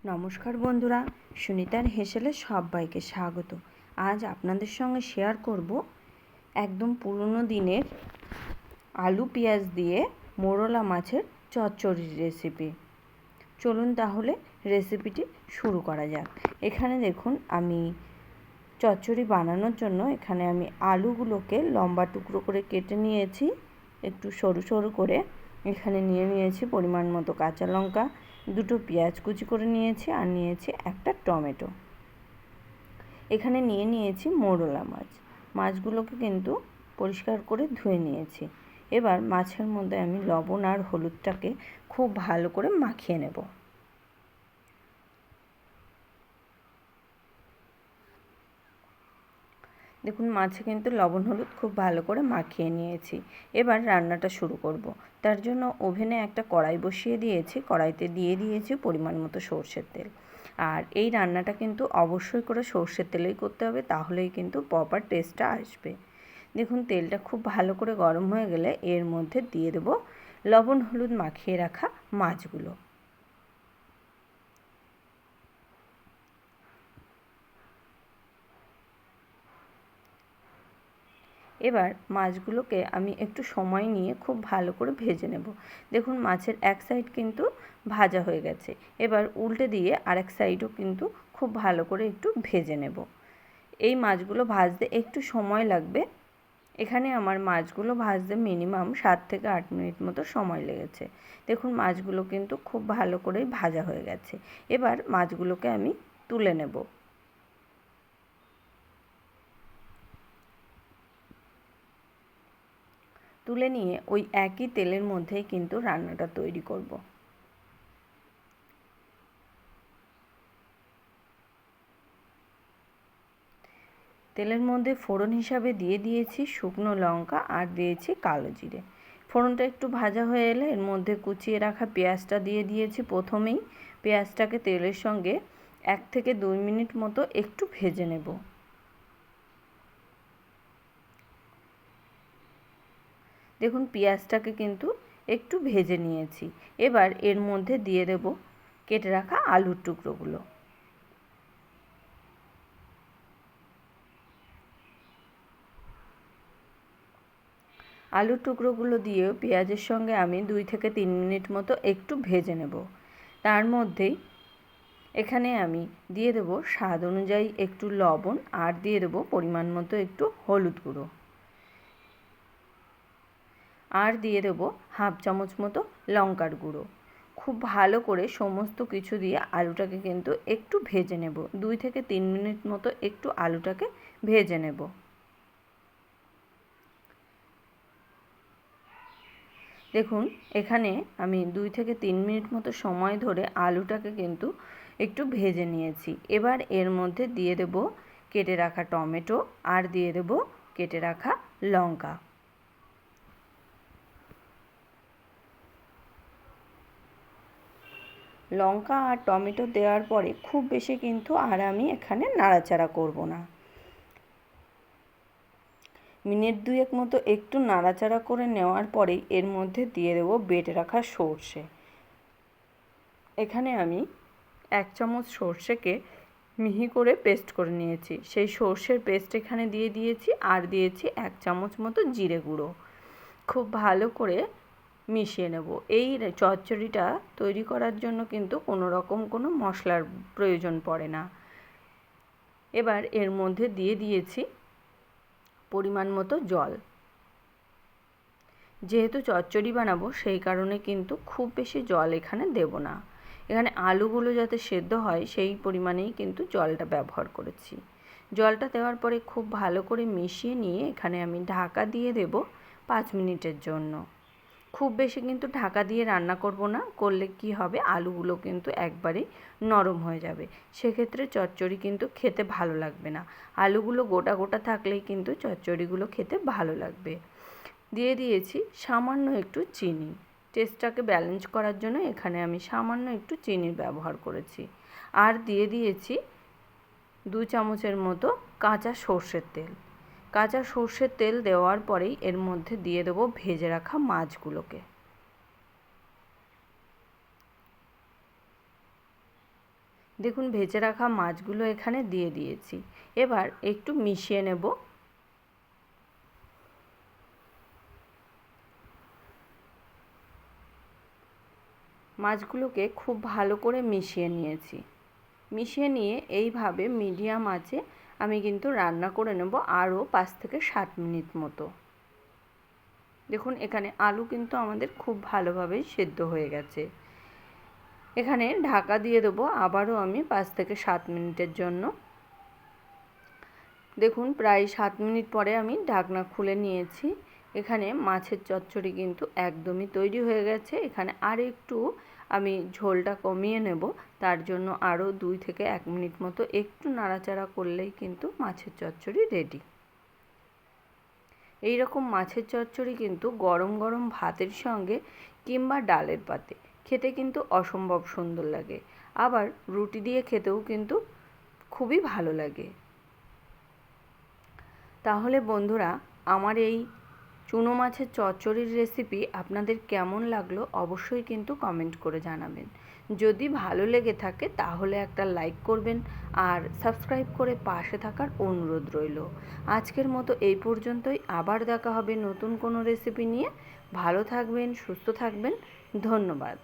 নমস্কার বন্ধুরা, সুনিতার হেসেলে সবাইকে স্বাগত। আজ আপনাদের সঙ্গে শেয়ার করব একদম পুরনো দিনের আলু পেঁয়াজ দিয়ে মোরলা মাছের চচ্চড়ির রেসিপি। চলুন তাহলে রেসিপিটি শুরু করা যাক। এখানে দেখুন, আমি চচ্চড়ি বানানোর জন্য এখানে আমি আলুগুলোকে লম্বা টুকরো করে কেটে নিয়েছি, একটু সরু সরু করে। এখানে নিয়েছি পরিমাণ মতো কাঁচা লঙ্কা, দুটো পেঁয়াজ কুচি করে নিয়েছি, আর নিয়েছি একটা টমেটো। এখানে নিয়েছি মোরলা মাছ। মাছগুলোকে কিন্তু পরিষ্কার করে ধুয়ে নিয়েছি। এবার মাছের মধ্যে আমি লবণ আর হলুদটাকে খুব ভালো করে মাখিয়ে নেব। দেখুন, মাছে কিন্তু লবণ হলুদ খুব ভালো করে মাখিয়ে নিয়েছি। এবার রান্নাটা শুরু করব। তার জন্য ওভেনে একটা কড়াই বসিয়ে দিয়েছি। কড়াইতে দিয়ে দিয়েছি পরিমাণ মতো সর্ষের তেল। আর এই রান্নাটা কিন্তু অবশ্যই করে সর্ষের তেলেই করতে হবে, তাহলেই কিন্তু প্রপার টেস্টটা আসবে। দেখুন, তেলটা খুব ভালো করে গরম হয়ে গেলে এর মধ্যে দিয়ে দেব লবণ হলুদ মাখিয়ে রাখা মাছগুলো। এবার মাছগুলোকে আমি একটু সময় নিয়ে খুব ভালো করে ভেজে নেব। দেখুন, মাছের এক সাইড কিন্তু ভাজা হয়ে গেছে। এবার উল্টে দিয়ে আরেক সাইডও কিন্তু খুব ভালো করে একটু ভেজে নেব। এই মাছগুলো ভাজতে একটু সময় লাগবে। এখানে আমার মাছগুলো ভাজতে মিনিমাম 7 থেকে 8 মিনিট মতো সময় লেগেছে। দেখুন, মাছগুলো কিন্তু খুব ভালো করেই ভাজা হয়ে গেছে। এবার মাছগুলোকে আমি তুলে নেব। তুলে নিয়ে ওই একই তেলের মধ্যেই কিন্তু রান্নাটা তৈরি করব। তেলের মধ্যে ফোড়ন হিসাবে দিয়ে দিয়েছি শুকনো লঙ্কা আর দিয়েছি কালো জিরে। ফোড়নটা একটু ভাজা হয়ে এলে এর মধ্যে কুচিয়ে রাখা পেঁয়াজটা দিয়ে দিয়েছি প্রথমেই। পেঁয়াজটাকে তেলের সঙ্গে 1 থেকে 2 মিনিট মতো একটু ভেজে নেব। দেখুন, পেঁয়াজটাকে কিন্তু একটু ভেজে নিয়েছি। এবার এর মধ্যে দিয়ে দেব কেটে রাখা আলুর টুকরোগুলো। আলুর টুকরোগুলো দিয়েও পেঁয়াজের সঙ্গে আমি 2 থেকে 3 মিনিট মতো একটু ভেজে নেব। তার মধ্যেই এখানে আমি দিয়ে দেব স্বাদ অনুযায়ী একটু লবণ, আর দিয়ে দেব পরিমাণ মতো একটু হলুদ গুঁড়ো, আর দিয়ে দেব হাফ চামচ মতো লঙ্কার গুঁড়ো। খুব ভালো করে সমস্ত কিছু দিয়ে আলুটাকে কিন্তু একটু ভেজে নেব। 2 থেকে 3 মিনিট মতো একটু আলুটাকে ভেজে নেব। দেখুন, এখানে আমি 2 থেকে 3 মিনিট মতো সময় ধরে আলুটাকে কিন্তু একটু ভেজে নিয়েছি। এবার এর মধ্যে দিয়ে দেব কেটে রাখা টমেটো, আর দিয়ে দেব কেটে রাখা লঙ্কা। লঙ্কা আর টমেটো দেওয়ার পরে খুব বেশি কিন্তু আর আমি এখানে নাড়াচাড়া করব না। মিনিট 2 মতো একটু নাড়াচাড়া করে নেওয়ার পরেই এর মধ্যে দিয়ে দেব বেটে রাখা সর্ষে। এখানে আমি 1 চামচ সর্ষেকে মিহি করে পেস্ট করে নিয়েছি। সেই সর্ষের পেস্ট এখানে দিয়ে দিয়েছি, আর দিয়েছি 1 চামচ মতো জিরে গুঁড়ো। খুব ভালো করে মিশিয়ে নেব। এই চচ্চড়িটা তৈরি করার জন্য কিন্তু কোনো রকম কোনো মশলার প্রয়োজন পড়ে না। এবার এর মধ্যে দিয়ে দিয়েছি পরিমাণ মতো জল। যেহেতু চচ্চড়ি বানাবো সেই কারণে কিন্তু খুব বেশি জল এখানে দেব না। এখানে আলুগুলো যাতে সেদ্ধ হয় সেই পরিমাণেই কিন্তু জলটা ব্যবহার করেছি। জলটা দেওয়ার পরে খুব ভালো করে মিশিয়ে নিয়ে এখানে আমি ঢাকা দিয়ে দেব 5 মিনিটের জন্য। খুব বেশি কিন্তু ঢাকা দিয়ে রান্না করব না, করলে কি হবে, আলুগুলো কিন্তু একবারেই নরম হয়ে যাবে। সেক্ষেত্রে চচ্চড়ি কিন্তু খেতে ভালো লাগবে না। আলুগুলো গোটা গোটা থাকলেই কিন্তু চচ্চড়িগুলো খেতে ভালো লাগবে। দিয়ে দিয়েছি সামান্য একটু চিনি। টেস্টটাকে ব্যালেন্স করার জন্য এখানে আমি সামান্য একটু চিনির ব্যবহার করেছি। আর দিয়ে দিয়েছি 2 চামচের মতো কাঁচা সর্ষের তেল। কাঁচা সর্ষের তেল দেওয়ার পরেই এর মধ্যে দিয়ে দেবো ভেজে রাখা মাছগুলোকে। দেখুন ভেজে রাখা মাছগুলো এখানে দিয়ে দিয়েছি। এবার একটু মিশিয়ে নেব। মাছগুলোকে খুব ভালো করে মিশিয়ে নিয়েছি। মিশিয়ে নিয়ে এইভাবে মিডিয়াম আঁচে আমি কিন্তু রান্না করে নেব আরও 5 থেকে 7 মিনিট মতো। দেখুন এখানে আলু কিন্তু আমাদের খুব ভালোভাবেই সেদ্ধ হয়ে গেছে। এখানে ঢাকা দিয়ে দেবো আবারও আমি 5 থেকে 7 মিনিটের জন্য। দেখুন প্রায় 7 মিনিট পরে আমি ঢাকনা খুলে নিয়েছি। এখানে মাছের চচ্চড়ি কিন্তু একদমই তৈরি হয়ে গেছে। এখানে আর একটু আমি ঝোলটা কমিয়ে নেব, তার জন্য আরও 2 থেকে 1 মিনিট মতো একটু নাড়াচাড়া করলেই কিন্তু মাছের চচ্চড়ি রেডি। এই রকম মাছের চচ্চড়ি কিন্তু গরম গরম ভাতের সঙ্গে কিংবা ডালের পাতে খেতে কিন্তু অসম্ভব সুন্দর লাগে, আবার রুটি দিয়ে খেতেও কিন্তু খুবই ভালো লাগে। তাহলে বন্ধুরা, আমার এই চুনো মাছের চচ্চড়ির রেসিপি আপনাদের কেমন লাগলো অবশ্যই কিন্তু কমেন্ট করে জানাবেন। যদি ভালো লেগে থাকে তাহলে একটা লাইক করবেন আর সাবস্ক্রাইব করে পাশে থাকার অনুরোধ রইল। আজকের মতো এই পর্যন্তই, আবার দেখা হবে নতুন কোনো রেসিপি নিয়ে। ভালো থাকবেন, সুস্থ থাকবেন, ধন্যবাদ।